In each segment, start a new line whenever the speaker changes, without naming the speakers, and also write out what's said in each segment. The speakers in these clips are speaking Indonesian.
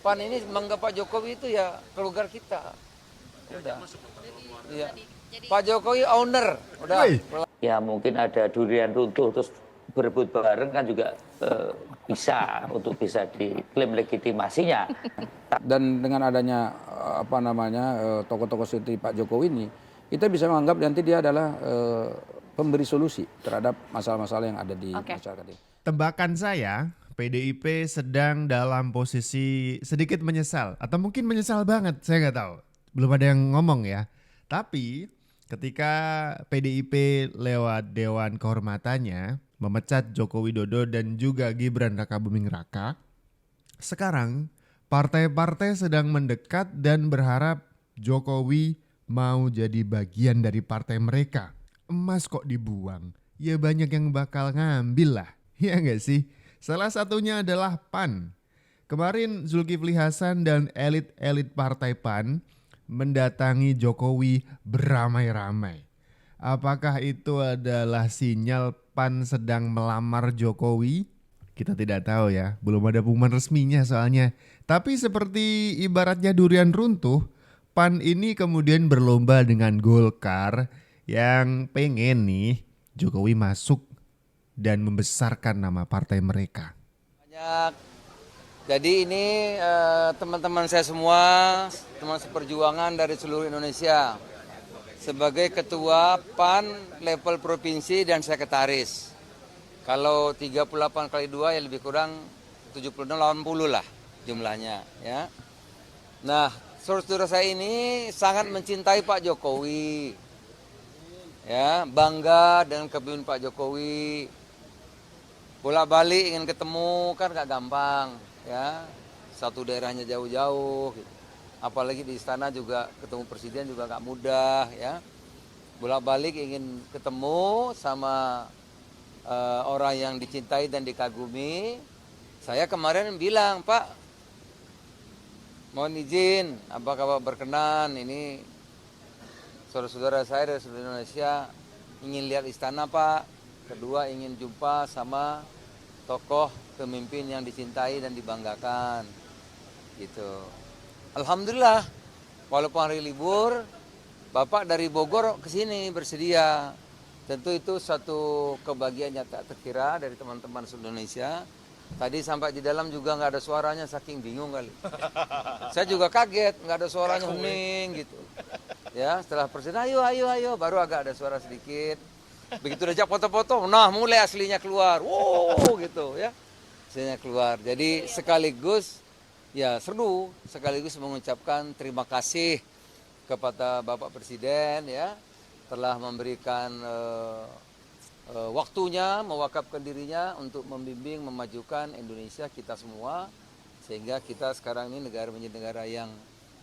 PAN ini menganggap Pak Jokowi itu ya keluarga kita. Udah. Iya. Pak Jokowi owner, udah.
Ya mungkin ada durian runtuh terus berebut bareng kan juga bisa untuk bisa diklaim legitimasinya.
Dan dengan adanya tokoh-tokoh seperti Pak Jokowi ini, kita bisa menganggap nanti dia adalah pemberi solusi terhadap masalah-masalah yang ada di masyarakat ini.
Tebakan saya, PDIP sedang dalam posisi sedikit menyesal atau mungkin menyesal banget, saya nggak tahu. Belum ada yang ngomong ya. Tapi ketika PDIP lewat Dewan Kehormatannya memecat Joko Widodo dan juga Gibran Rakabuming Raka, sekarang partai-partai sedang mendekat dan berharap Jokowi mau jadi bagian dari partai mereka. Emas kok dibuang? Ya banyak yang bakal ngambil lah, ya nggak sih? Salah satunya adalah PAN. Kemarin Zulkifli Hasan dan elit-elit partai PAN mendatangi Jokowi beramai-ramai. Apakah itu adalah sinyal PAN sedang melamar Jokowi? Kita tidak tahu ya, belum ada pengumuman resminya soalnya. Tapi seperti ibaratnya durian runtuh, PAN ini kemudian berlomba dengan Golkar yang pengen nih Jokowi masuk dan membesarkan nama partai mereka.
Banyak. Jadi ini teman-teman saya semua, teman seperjuangan dari seluruh Indonesia. Sebagai ketua PAN level provinsi dan sekretaris. Kalau 38 kali 2 ya lebih kurang 76-80 lah jumlahnya ya. Nah, saudara saya ini sangat mencintai Pak Jokowi. Ya, bangga dengan kepemimpinan Pak Jokowi. Bolak-balik ingin ketemu kan gak gampang ya. Satu daerahnya jauh-jauh gitu. Apalagi di istana juga ketemu presiden juga gak mudah ya. Bolak-balik ingin ketemu sama orang yang dicintai dan dikagumi. Saya kemarin bilang, Pak, mohon izin, apakah Bapak berkenan, ini saudara-saudara saya dari seluruh Indonesia ingin lihat istana, Pak. Kedua ingin jumpa sama tokoh pemimpin yang dicintai dan dibanggakan gitu. Alhamdulillah, walaupun hari libur, Bapak dari Bogor ke sini bersedia. Tentu itu satu kebahagiaan yang tak terkira dari teman-teman seluruh Indonesia. Tadi sampai di dalam juga nggak ada suaranya, saking bingung kali. Saya juga kaget, nggak ada suaranya, hening gitu. Ya, setelah presiden, ayo, baru agak ada suara sedikit. Begitu diajak foto-foto, nah mulai aslinya keluar, wow gitu ya. Aslinya keluar. Jadi sekaligus ya seru, sekaligus mengucapkan terima kasih kepada Bapak Presiden ya. Telah memberikan waktunya, mewakafkan dirinya untuk membimbing, memajukan Indonesia kita semua. Sehingga kita sekarang ini negara menjadi negara yang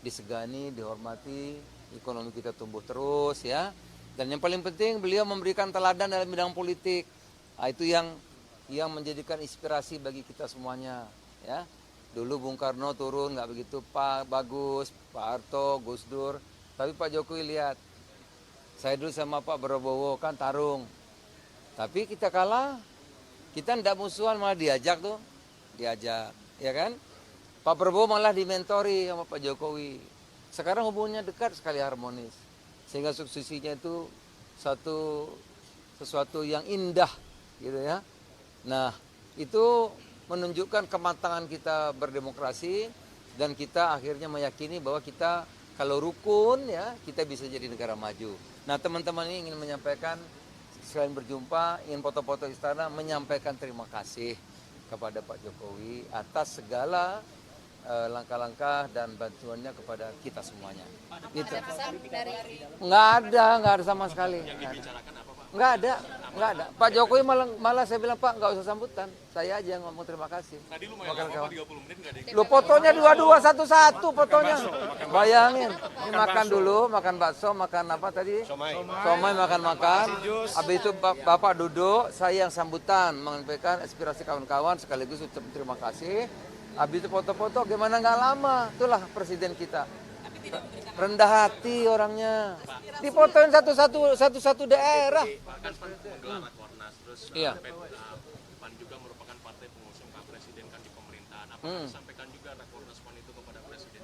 disegani, dihormati, ekonomi kita tumbuh terus ya. Dan yang paling penting beliau memberikan teladan dalam bidang politik. Nah, itu yang menjadikan inspirasi bagi kita semuanya ya. Dulu Bung Karno turun nggak begitu bagus, Pak Harto, Gus Dur. Tapi Pak Jokowi lihat, saya dulu sama Pak Prabowo kan tarung. Tapi kita kalah, kita tidak musuhan malah diajak, ya kan? Pak Prabowo malah dimentori sama Pak Jokowi. Sekarang hubungannya dekat sekali, harmonis. Sehingga suksesinya itu sesuatu yang indah gitu ya. Nah, itu menunjukkan kematangan kita berdemokrasi dan kita akhirnya meyakini bahwa kita kalau rukun ya kita bisa jadi negara maju. Nah, teman-teman ini ingin menyampaikan selain berjumpa, ingin foto-foto istana, menyampaikan terima kasih kepada Pak Jokowi atas segala langkah-langkah dan bantuannya kepada kita semuanya. Gitu. Nggak ada sama sekali. Nggak ada. Pak Jokowi malah saya bilang, Pak nggak usah sambutan, saya aja yang ngomong terima kasih.
Tadi lu main apa 30 menit nggak ada yang...
Lu fotonya dua-dua satu-satu fotonya. Bayangin, ini makan dulu, makan bakso, makan apa tadi? Somai makan. Habis itu Bapak duduk, saya yang sambutan, menyampaikan aspirasi kawan-kawan sekaligus ucap terima kasih. Habis itu foto-foto, gimana nggak lama, itulah presiden kita. Rendah hati orangnya. Difotoin satu-satu daerah.
Bahkan menggelar Rakornas, terus
Iya.
PAN juga merupakan partai pengusung Pak Presiden kan di pemerintahan. Apakah disampaikan juga Rakornas PAN itu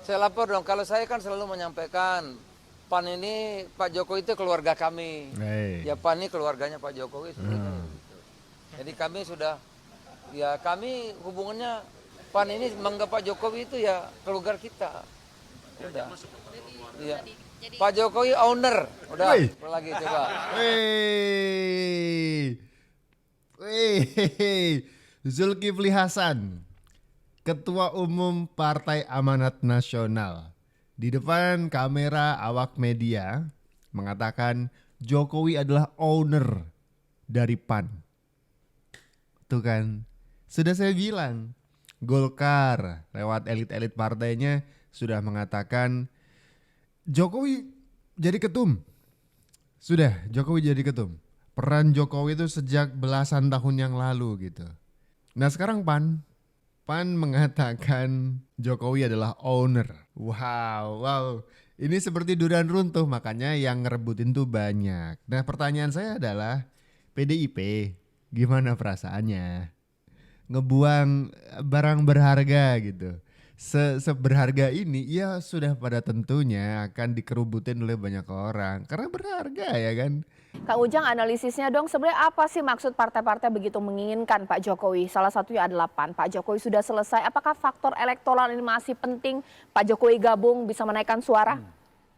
Saya lapor dong, kalau saya kan selalu menyampaikan PAN ini Pak Jokowi itu keluarga kami. Ya PAN ini keluarganya Pak Jokowi. Jadi kami sudah, ya kami hubungannya PAN ini menganggap Pak Jokowi itu ya keluarga kita. Udah. Iya. Pak Jokowi owner. Udah, apa lagi coba.
Zulkifli Hasan, Ketua Umum Partai Amanat Nasional, di depan kamera awak media mengatakan Jokowi adalah owner dari PAN. Tuh kan, sudah saya bilang, Golkar lewat elit-elit partainya sudah mengatakan Jokowi jadi ketum. Sudah, Jokowi jadi ketum. Peran Jokowi itu sejak belasan tahun yang lalu gitu. Nah sekarang PAN mengatakan Jokowi adalah owner. Wow. Ini seperti durian runtuh, makanya yang ngerebutin tuh banyak. Nah pertanyaan saya adalah, PDIP gimana perasaannya? Ngebuang barang berharga gitu. Seberharga ini ya sudah pada tentunya akan dikerubutin oleh banyak orang. Karena berharga ya kan.
Kang Ujang, analisisnya dong, sebenarnya apa sih maksud partai-partai begitu menginginkan Pak Jokowi? Salah satunya adalah PAN. Pak Jokowi sudah selesai, apakah faktor elektoral ini masih penting? Pak Jokowi gabung bisa menaikkan suara?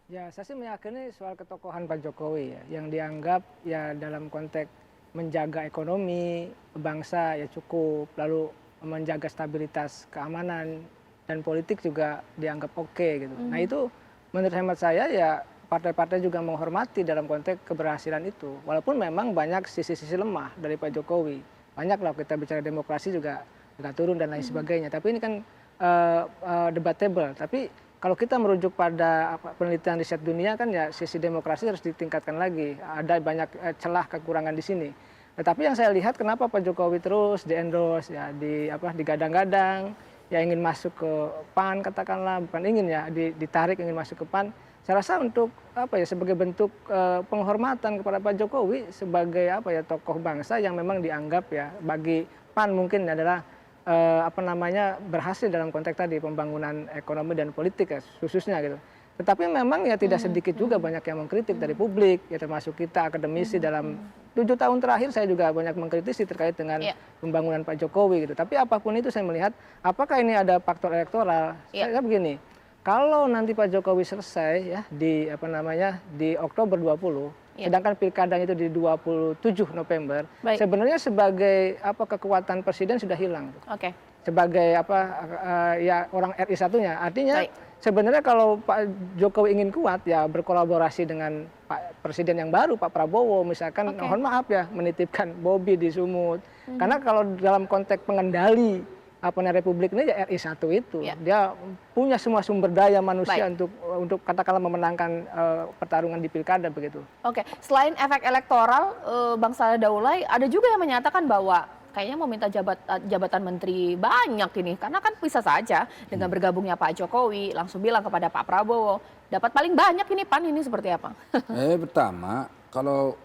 Ya, saya sih meyakini soal ketokohan Pak Jokowi ya, yang dianggap ya dalam konteks menjaga ekonomi bangsa ya cukup, lalu menjaga stabilitas keamanan dan politik juga dianggap oke gitu. Nah itu menurut hemat saya ya partai-partai juga menghormati dalam konteks keberhasilan itu. Walaupun memang banyak sisi-sisi lemah dari Pak Jokowi. Banyak lah kita bicara demokrasi juga turun dan lain sebagainya. Tapi ini kan debatable. Tapi kalau kita merujuk pada penelitian riset dunia kan ya sisi demokrasi harus ditingkatkan lagi. Ada banyak celah kekurangan di sini. Tetapi yang saya lihat kenapa Pak Jokowi terus di-endorse ya digadang-gadang ya ingin masuk ke PAN katakanlah, bukan ingin ya ditarik ingin masuk ke PAN. Saya rasa untuk sebagai bentuk penghormatan kepada Pak Jokowi sebagai tokoh bangsa yang memang dianggap ya bagi PAN mungkin adalah berhasil dalam konteks tadi pembangunan ekonomi dan politik ya khususnya gitu. Tetapi memang ya tidak sedikit juga banyak yang mengkritik dari publik ya termasuk kita akademisi dalam 7 tahun terakhir saya juga banyak mengkritisi terkait dengan pembangunan Pak Jokowi gitu. Tapi apapun itu saya melihat apakah ini ada faktor elektoral? Saya begini. Kalau nanti Pak Jokowi selesai ya di Oktober 20, sedangkan pilkadanya itu di 27 November, sebenarnya sebagai kekuatan presiden sudah hilang. Sebagai orang RI satunya. Artinya sebenarnya kalau Pak Jokowi ingin kuat ya berkolaborasi dengan Pak Presiden yang baru Pak Prabowo misalkan mohon maaf ya menitipkan Bobi di Sumut. Karena kalau dalam konteks pengendali Republik ini ya RI 1 itu dia punya semua sumber daya manusia untuk katakanlah memenangkan pertarungan di pilkada begitu.
Selain efek elektoral Bang Saleh Daulay ada juga yang menyatakan bahwa kayaknya mau minta jabatan menteri banyak ini karena kan bisa saja dengan bergabungnya Pak Jokowi langsung bilang kepada Pak Prabowo dapat paling banyak ini PAN ini seperti apa?
Pertama kalau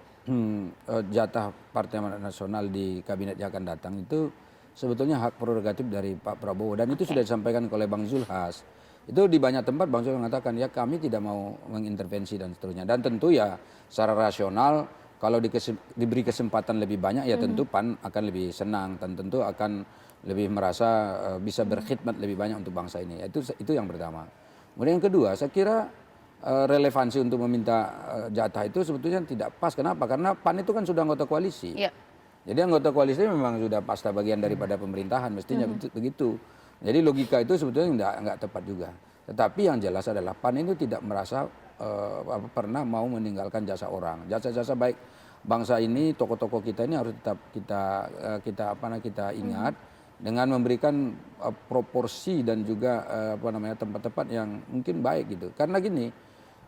jatah Partai Amanat Nasional di kabinet yang akan datang itu sebetulnya hak prerogatif dari Pak Prabowo dan itu sudah disampaikan oleh Bang Zulhas. Itu di banyak tempat Bang Zulhas mengatakan ya kami tidak mau mengintervensi dan seterusnya. Dan tentu ya secara rasional kalau diberi kesempatan lebih banyak ya tentu PAN akan lebih senang dan tentu akan lebih merasa bisa berkhidmat lebih banyak untuk bangsa ini. Itu yang pertama. Kemudian yang kedua saya kira relevansi untuk meminta jatah itu sebetulnya tidak pas. Kenapa? Karena PAN itu kan sudah anggota koalisi. Jadi anggota koalisi memang sudah pasta bagian daripada pemerintahan, mestinya begitu. Jadi logika itu sebetulnya enggak tepat juga. Tetapi yang jelas adalah PAN itu tidak merasa pernah mau meninggalkan jasa orang. Jasa-jasa baik bangsa ini, tokoh-tokoh kita ini harus tetap kita ingat dengan memberikan proporsi dan juga tempat-tempat yang mungkin baik gitu. Karena gini,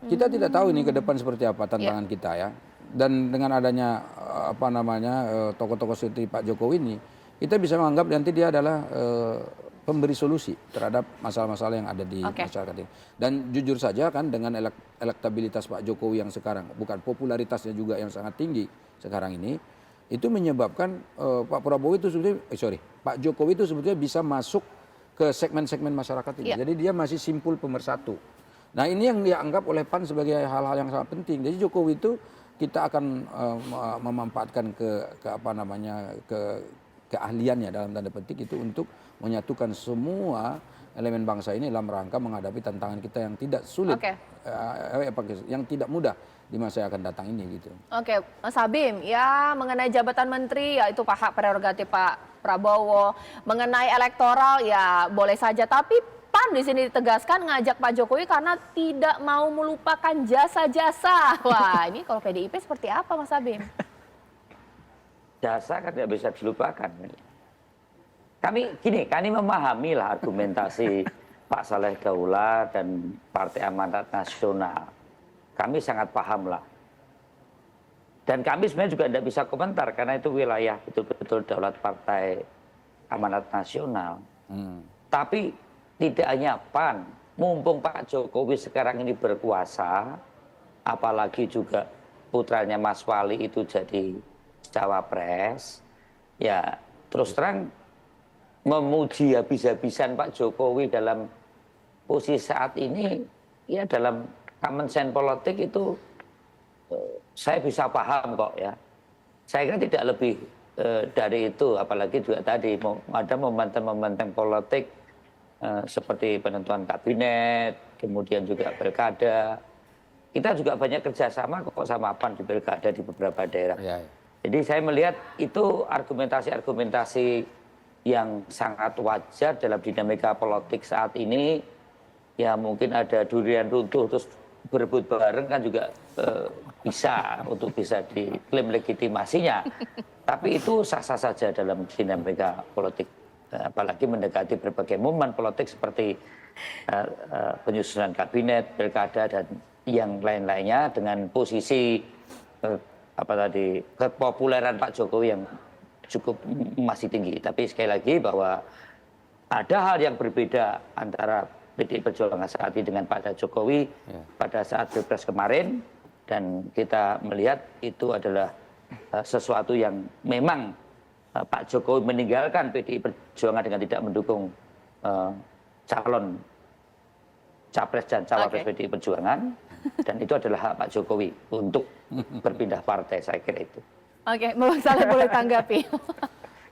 kita tidak tahu ini ke depan seperti apa tantangan kita ya. Dan dengan adanya tokoh-tokoh seperti Pak Jokowi ini, kita bisa menganggap nanti dia adalah pemberi solusi terhadap masalah-masalah yang ada di masyarakat ini. Dan jujur saja kan dengan elektabilitas Pak Jokowi yang sekarang, bukan popularitasnya juga yang sangat tinggi sekarang ini, itu menyebabkan Pak Jokowi itu sebetulnya bisa masuk ke segmen-segmen masyarakat ini.
Iya.
Jadi dia masih simpul pemersatu. Nah ini yang dianggap oleh PAN sebagai hal-hal yang sangat penting. Jadi Jokowi itu kita akan memanfaatkan ke apa namanya keahliannya dalam tanda petik itu untuk menyatukan semua elemen bangsa ini dalam rangka menghadapi tantangan kita yang tidak sulit,
Oke.
yang tidak mudah di masa yang akan datang ini gitu.
Oke, Mas Habib, ya mengenai jabatan menteri ya itu hak prerogatif Pak Prabowo. Mengenai elektoral ya boleh saja, tapi PAN di sini ditegaskan ngajak Pak Jokowi karena tidak mau melupakan jasa-jasa. Wah, ini kalau PDIP seperti apa Mas Habib?
Jasa kan tidak bisa dilupakan. Kami memahami lah argumentasi Pak Saleh Daula dan Partai Amanat Nasional. Kami sangat paham lah. Dan kami sebenarnya juga tidak bisa komentar karena itu wilayah betul-betul daulat Partai Amanat Nasional. Tapi tidak hanya PAN, mumpung Pak Jokowi sekarang ini berkuasa, apalagi juga putranya Mas Wali itu jadi cawapres, ya terus terang memuji habis-habisan Pak Jokowi dalam posisi saat ini, ya dalam common sense politik itu saya bisa paham kok ya. Saya kira tidak lebih dari itu, apalagi juga tadi ada momentum-momentum politik seperti penentuan kabinet, kemudian juga pilkada. Kita juga banyak kerjasama kok sama PAN di pilkada di beberapa daerah.
Ya.
Jadi saya melihat itu argumentasi-argumentasi yang sangat wajar dalam dinamika politik saat ini. Ya mungkin ada durian runtuh terus berebut bareng kan juga bisa untuk bisa diklaim legitimasinya. Tapi itu sah-sah saja dalam dinamika politik. Apalagi mendekati berbagai momen politik seperti penyusunan kabinet, pilkada dan yang lain-lainnya dengan posisi kepopuleran Pak Jokowi yang cukup masih tinggi. Tapi sekali lagi bahwa ada hal yang berbeda antara PDI Perjuangan saat ini dengan Pak Jokowi pada saat Pilpres kemarin, dan kita melihat itu adalah sesuatu yang memang Pak Jokowi meninggalkan PDI Perjuangan dengan tidak mendukung calon capres dan cawapres PDI Perjuangan, dan itu adalah hak Pak Jokowi untuk berpindah partai, saya kira itu.
Oke, Bang Saleh boleh tanggapi.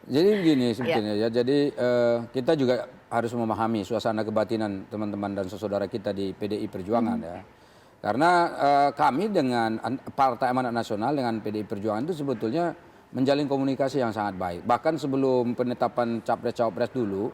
Jadi begini sebetulnya ya. Jadi kita juga harus memahami suasana kebatinan teman-teman dan saudara kita di PDI Perjuangan ya. Karena kami dengan Partai Amanat Nasional dengan PDI Perjuangan itu sebetulnya menjalin komunikasi yang sangat baik. Bahkan sebelum penetapan capres-cawapres dulu,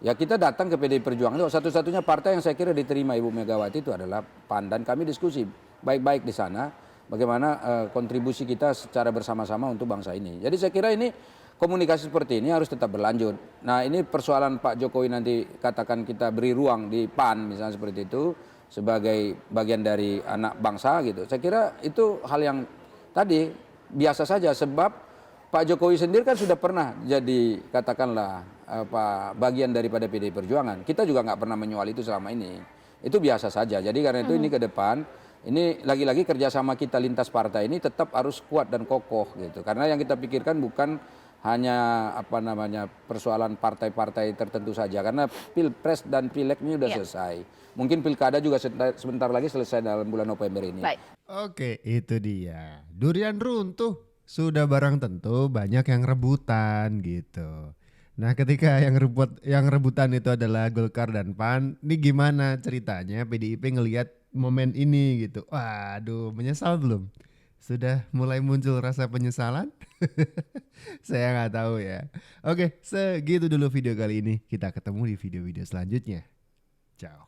ya kita datang ke PDI Perjuangan. Satu-satunya partai yang saya kira diterima Ibu Megawati itu adalah PAN, dan kami diskusi baik-baik di sana bagaimana kontribusi kita secara bersama-sama untuk bangsa ini. Jadi saya kira ini komunikasi seperti ini harus tetap berlanjut. Nah ini persoalan Pak Jokowi nanti katakan kita beri ruang di PAN misalnya seperti itu sebagai bagian dari anak bangsa gitu. Saya kira itu hal yang tadi biasa saja, sebab Pak Jokowi sendiri kan sudah pernah jadi katakanlah bagian daripada PDI Perjuangan. Kita juga nggak pernah menyoal itu selama ini. Itu biasa saja. Jadi karena itu ini ke depan, ini lagi-lagi kerjasama kita lintas partai ini tetap harus kuat dan kokoh gitu. Karena yang kita pikirkan bukan hanya persoalan partai-partai tertentu saja. Karena pilpres dan pileg ini sudah selesai. Mungkin pilkada juga sebentar lagi selesai dalam bulan November ini.
Baik.
Oke, itu dia. Durian runtuh. Sudah barang tentu banyak yang rebutan gitu. Nah ketika yang rebutan itu adalah Golkar dan PAN, ini gimana ceritanya PDIP ngelihat momen ini gitu? Waduh, menyesal belum? Sudah mulai muncul rasa penyesalan? Saya nggak tahu ya. Oke, segitu dulu video kali ini. Kita ketemu di video-video selanjutnya. Ciao.